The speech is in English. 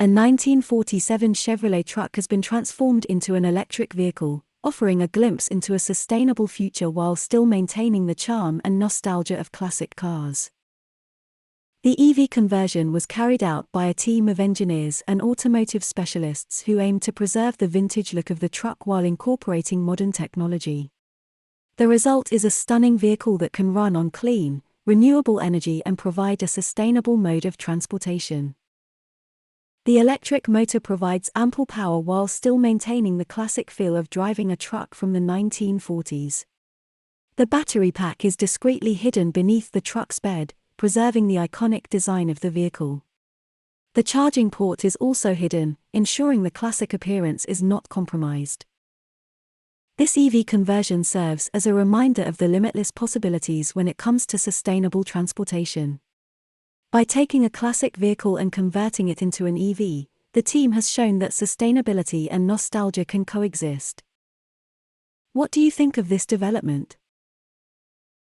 A 1947 Chevrolet truck has been transformed into an electric vehicle, offering a glimpse into a sustainable future while still maintaining the charm and nostalgia of classic cars. The EV conversion was carried out by a team of engineers and automotive specialists who aimed to preserve the vintage look of the truck while incorporating modern technology. The result is a stunning vehicle that can run on clean, renewable energy and provide a sustainable mode of transportation. The electric motor provides ample power while still maintaining the classic feel of driving a truck from the 1940s. The battery pack is discreetly hidden beneath the truck's bed, preserving the iconic design of the vehicle. The charging port is also hidden, ensuring the classic appearance is not compromised. This EV conversion serves as a reminder of the limitless possibilities when it comes to sustainable transportation. By taking a classic vehicle and converting it into an EV, the team has shown that sustainability and nostalgia can coexist. What do you think of this development?